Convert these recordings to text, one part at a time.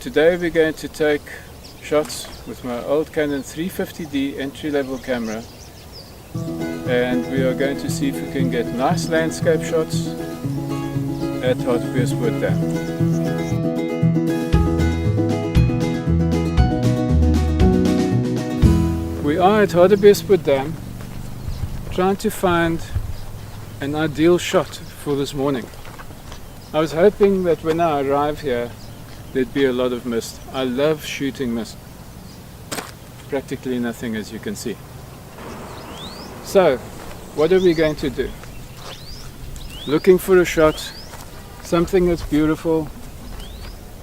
Today we're going to take shots with my old Canon 350D entry-level camera, and we are going to see if we can get nice landscape shots at Hartbeespoort Dam. We are at Hartbeespoort Dam trying to find an ideal shot for this morning. I was hoping that when I arrive here there'd be a lot of mist. I love shooting mist. Practically nothing, as you can see. So, what are we going to do? Looking for a shot, something that's beautiful,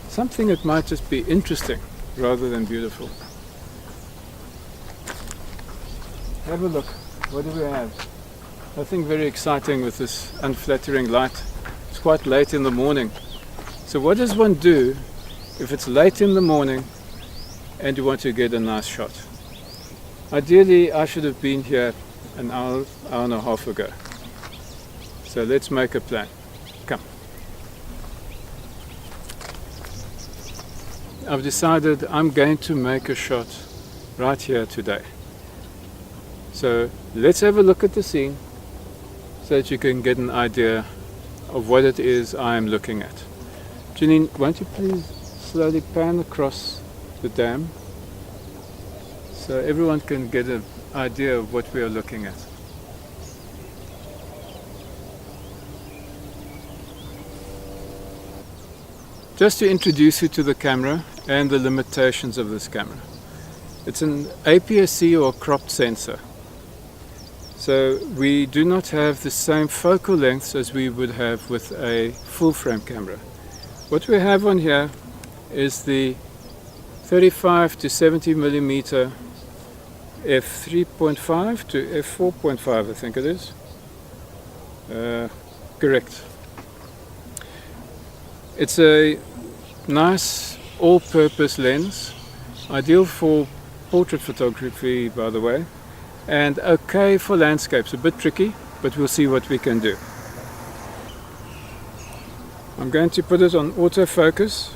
something that might just be interesting rather than beautiful. Have a look. What do we have? Nothing very exciting with this unflattering light. It's quite late in the morning. So what does one do if it's late in the morning and you want to get a nice shot? Ideally, I should have been here an hour and a half ago. So let's make a plan. Come. I've decided I'm going to make a shot right here today. So let's have a look at the scene so that you can get an idea of what it is I'm looking at. Janine, won't you please slowly pan across the dam so everyone can get an idea of what we are looking at. Just to introduce you to the camera and the limitations of this camera. It's an APS-C or cropped sensor. So we do not have the same focal lengths as we would have with a full frame camera. What we have on here is the 35 to 70 millimeter f3.5 to f4.5, I think it is. Correct. It's a nice all-purpose lens, ideal for portrait photography, by the way, and okay for landscapes. A bit tricky, but we'll see what we can do. I'm going to put it on autofocus.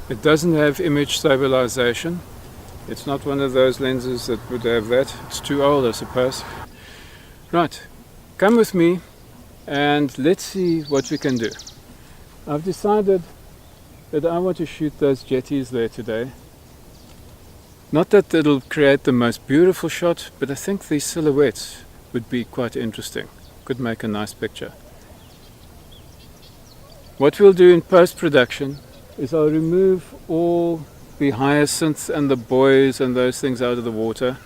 It doesn't have image stabilization. It's not one of those lenses that would have that. It's too old, I suppose. Right, come with me and let's see what we can do. I've decided that I want to shoot those jetties there today. Not that it'll create the most beautiful shot, but I think these silhouettes would be quite interesting. Could make a nice picture. What we'll do in post-production is I'll remove all the hyacinths and the buoys and those things out of the water,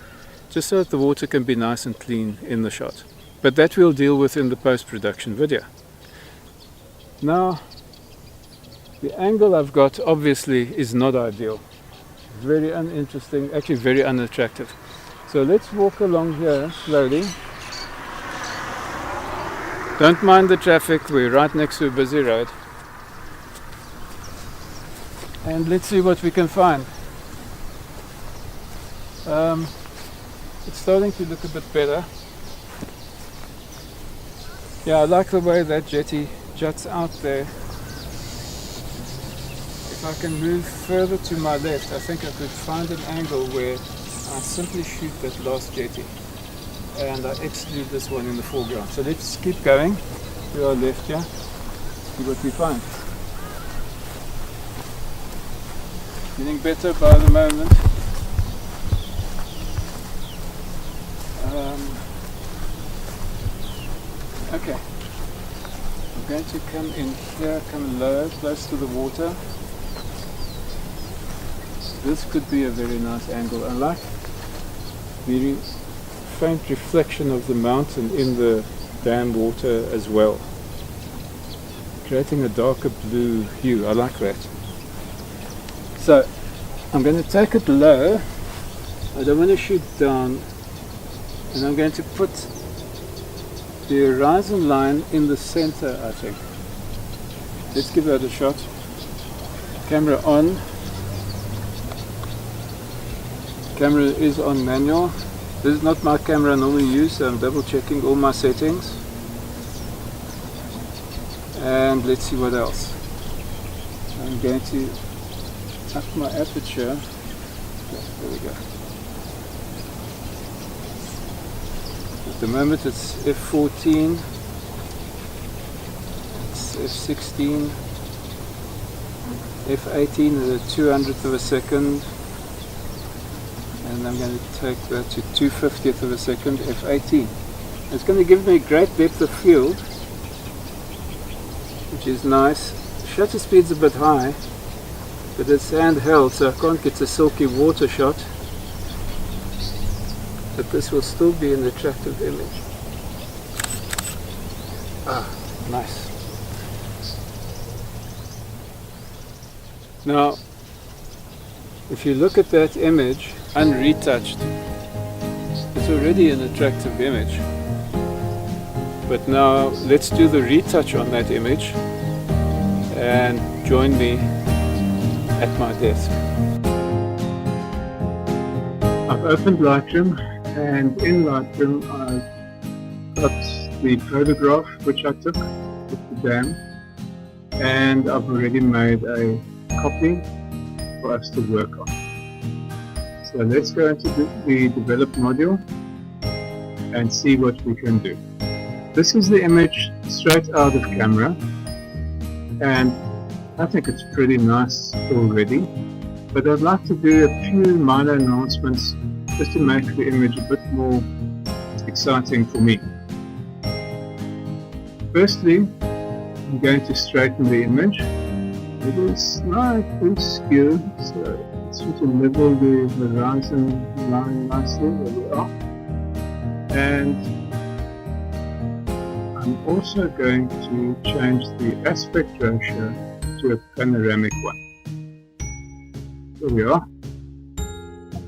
just so that the water can be nice and clean in the shot. But that we'll deal with in the post-production video. Now, the angle I've got obviously is not ideal. Very uninteresting, actually very unattractive. So let's walk along here slowly. Don't mind the traffic, we're right next to a busy road. And let's see what we can find. It's starting to look a bit better. Yeah, I like the way that jetty juts out there. If I can move further to my left, I think I could find an angle where I simply shoot that last jetty and I exclude this one in the foreground. So let's keep going to our left here, see what we find. Getting better by the moment. Okay, I'm going to come in here, come low, close to the water. This could be a very nice angle. I like the faint reflection of the mountain in the dam water as well, creating a darker blue hue. I like that. So I'm going to take it low. I don't want to shoot down, and I'm going to put the horizon line in the center, I think. Let's give that a shot. Camera on. Camera is on manual. This is not my camera I normally use, so I'm double checking all my settings. And let's see what else. I'm going to up my aperture. There we go. At the moment it's f14, it's f16, f18 is a 200th of a second, and I'm going to take that to 250th of a second, f18. It's going to give me great depth of field, which is nice. Shutter speed's a bit high, but it's handheld, so I can't get a silky water shot, but this will still be an attractive image. Ah, nice. Now, if you look at that image unretouched, it's already an attractive image. But now let's do the retouch on that image and join me at my desk. I've opened Lightroom, and in Lightroom I've got the photograph which I took with the dam, and I've already made a copy for us to work on. So let's go into the develop module and see what we can do. This is the image straight out of camera, and I think it's pretty nice already, but I'd like to do a few minor enhancements just to make the image a bit more exciting for me. Firstly, I'm going to straighten the image. It is slightly skewed, so let's sort of level the horizon line nicely. There we are. And I'm also going to change the aspect ratio to a panoramic one. There we are.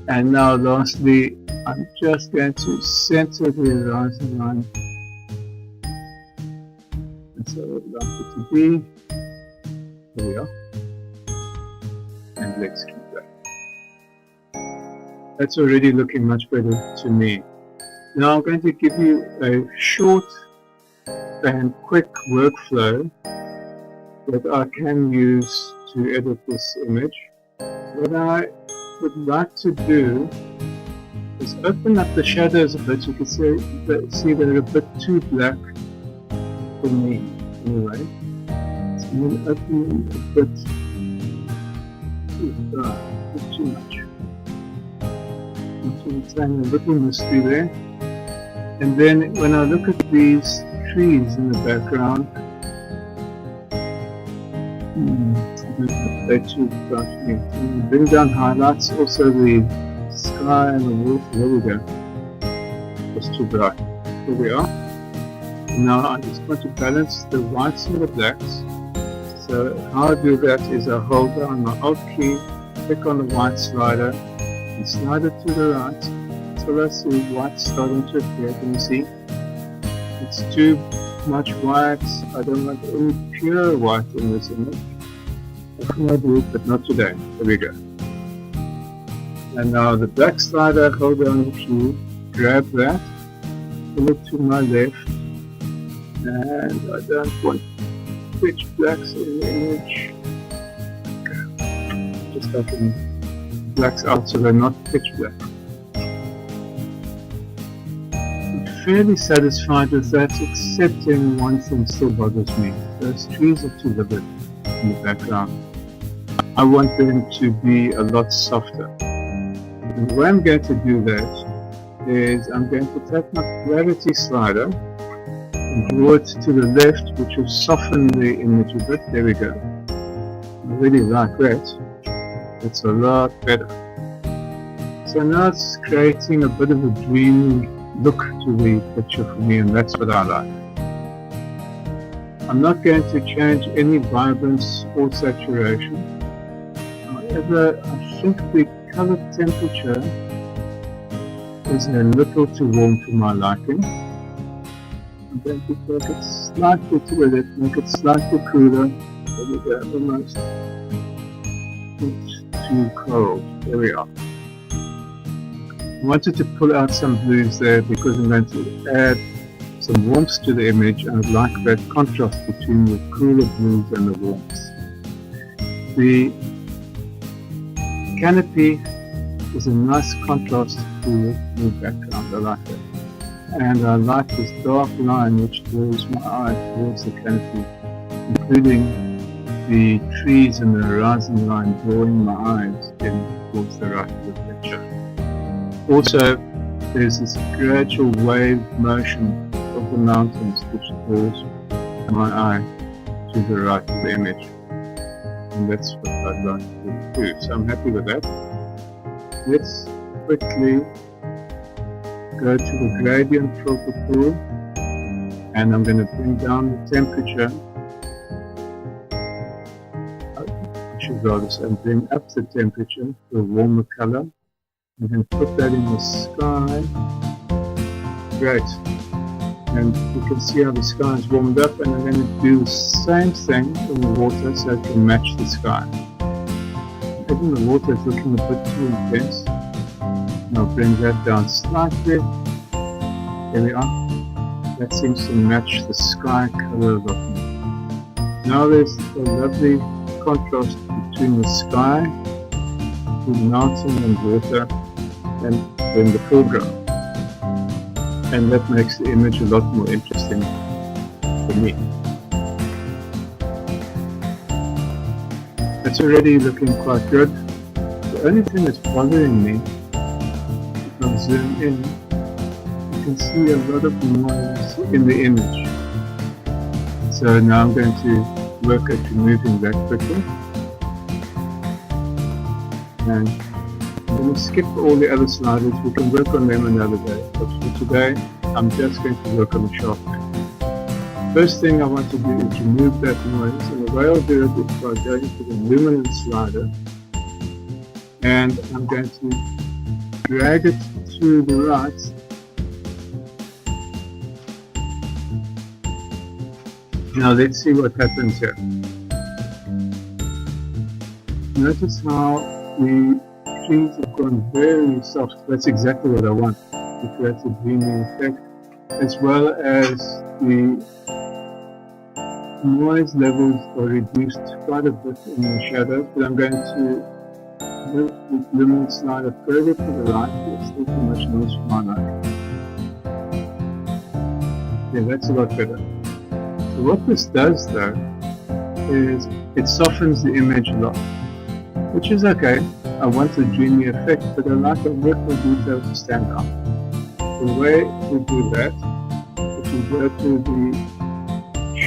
And now lastly, I'm just going to center the horizon line. That's how I would like it to be. There we are. And let's keep that. That's already looking much better to me. Now I'm going to give you a short and quick workflow that I can use to edit this image. What I would like to do is open up the shadows a bit. You can see they're a bit too black for me anyway. So I'm going to open them a bit too much. It's a little misty there. And then when I look at these trees in the background, they're too bright for me. Bring down highlights, also the sky and the water. There we go. It's too bright. Here we are. Now I just want to balance the whites and the blacks. So how I do that is I hold down my Alt key, click on the white slider, and slide it to the right. So that's the white starting to appear. Can you see? It's too much white. I don't want any pure white in this image. I can do it, but not today. There we go. And now the black slider, hold down the key, grab that, pull it to my left, and I don't want pitch blacks in the image. Just taking blacks out so they're not pitch black. Fairly satisfied with that, excepting one thing still bothers me. Those trees are too vivid in the background. I want them to be a lot softer. And the way I'm going to do that is I'm going to take my gravity slider and draw it to the left, which will soften the image a bit. There we go. I really like that. It's a lot better. So now it's creating a bit of a dreamy look to the picture for me, and that's what I like. I'm not going to change any vibrance or saturation. However, I think the color temperature is a little too warm for my liking. I'm going to take it slightly to it, make it slightly cooler. There we go, almost. It's too cold. There we are. I wanted to pull out some blues there because I'm going to add some warmth to the image, and I'd like that contrast between the cooler blues and the warmth. The canopy is a nice contrast to the background. I like it. And I like this dark line which draws my eye towards the canopy, including the trees and the horizon line drawing my eyes in towards the right of the picture. Also, there's this gradual wave motion of the mountains which draws my eye to the right of the image. And that's what I'd like to do. So I'm happy with that. Let's quickly go to the gradient filter tool, and I'm going to bring down the temperature. I should rather say bring up the temperature to a warmer color, and then put that in the sky. Great. And you can see how the sky is warmed up, and I'm going to do the same thing in the water so it can match the sky. Even the water is looking a bit too intense. And I'll bring that down slightly. There we are. That seems to match the sky color a lot more. Now there's a lovely contrast between the sky, the mountain and water, and then the foreground. And that makes the image a lot more interesting for me. It's already looking quite good. The only thing that's bothering me, if I zoom in, you can see a lot of noise in the image. So now I'm going to work at removing that quickly. And I'm going to skip all the other sliders. We can work on them another day. But for today, I'm just going to work on the sharpening. First thing I want to do is remove that noise, and the way I'll do it is by going to the luminance slider, and I'm going to drag it to the right. Now let's see what happens here. Notice how the trees have gone very soft. That's exactly what I want, to create a dreamy effect, as well as the noise levels are reduced quite a bit in the shadows, but I'm going to move the luminance slider further to the right. There's still too much noise for my liking. Yeah, that's a lot better. So what this does though, is it softens the image a lot, which is okay. I want a dreamy effect, but I like a bit more detail to stand out. The way we do that is we go to the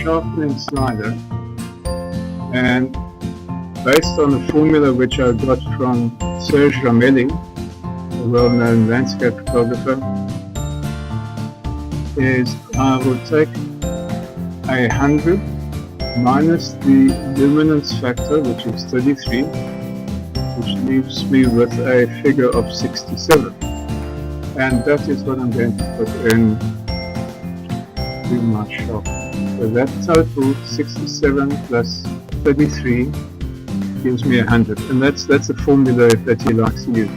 sharpening slider, and based on the formula which I got from Serge Ramelli, a well-known landscape photographer, is I will take 100 minus the luminance factor, which is 33, which leaves me with a figure of 67, and that is what I'm going to put in to my sharpening. So that total 67 plus 33 gives me 100, and that's a formula that he likes to use.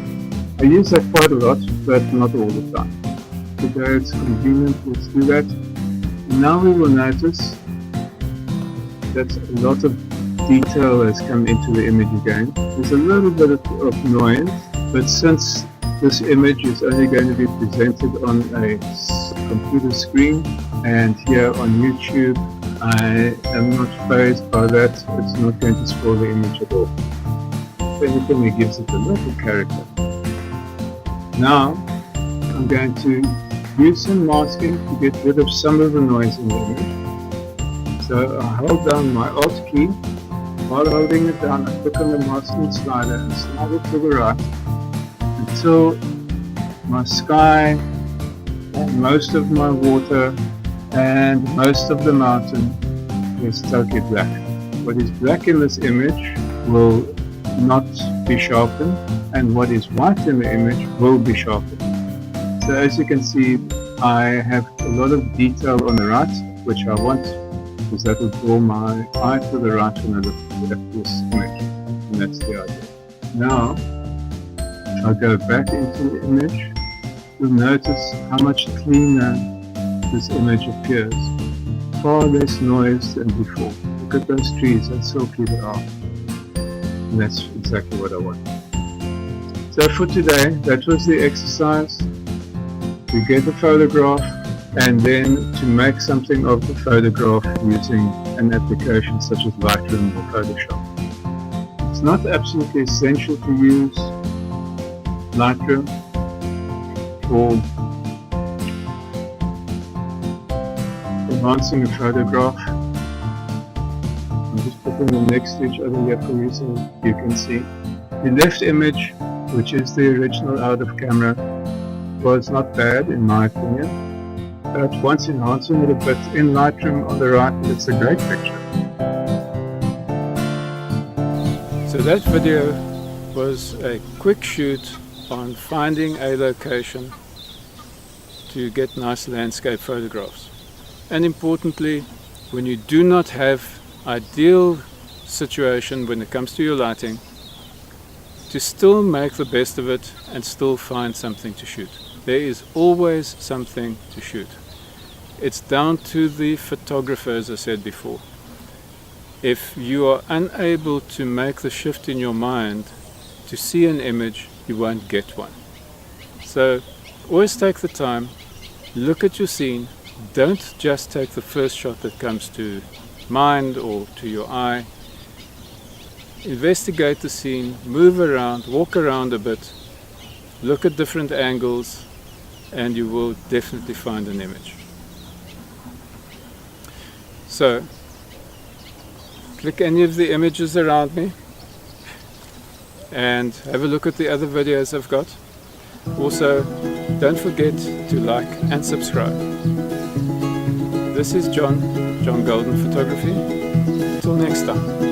I use that quite a lot, but not all the time. Today it's convenient, let's do that. Now we will notice that a lot of detail has come into the image again. There's a little bit of noise, but since this image is only going to be presented on a computer screen, and here on YouTube, I am not fazed by that. It's not going to spoil the image at all. If anything, it gives it a little character. Now, I'm going to use some masking to get rid of some of the noise in the image. So I hold down my Alt key. While holding it down, I click on the masking slider and slide it to the right until my sky, most of my water, and most of the mountain is totally black. What is black in this image will not be sharpened, and what is white in the image will be sharpened. So as you can see, I have a lot of detail on the right, which I want, because that will draw my eye to the right when I look at this image, and that's the idea. Now, if I go back into the image, you'll notice how much cleaner this image appears. Far less noise than before. Look at those trees, how silky they are. And that's exactly what I want. So for today, that was the exercise. To get a photograph and then to make something of the photograph using an application such as Lightroom or Photoshop. It's not absolutely essential to use Lightroom for enhancing a photograph. I'm just putting them next to each other here for you so you can see. The left image, which is the original out of camera, was not bad in my opinion, but once enhancing it a bit in Lightroom on the right, it's a great picture. So that video was a quick shoot on finding a location to get nice landscape photographs. And importantly, when you do not have ideal situation when it comes to your lighting, to still make the best of it and still find something to shoot. There is always something to shoot. It's down to the photographer, as I said before. If you are unable to make the shift in your mind to see an image, you won't get one. So always take the time, look at your scene, don't just take the first shot that comes to mind or to your eye. Investigate the scene, move around, walk around a bit, look at different angles, and you will definitely find an image. So, click any of the images around me and have a look at the other videos I've got. Also, don't forget to like and subscribe. This is John Golden Photography. Until next time.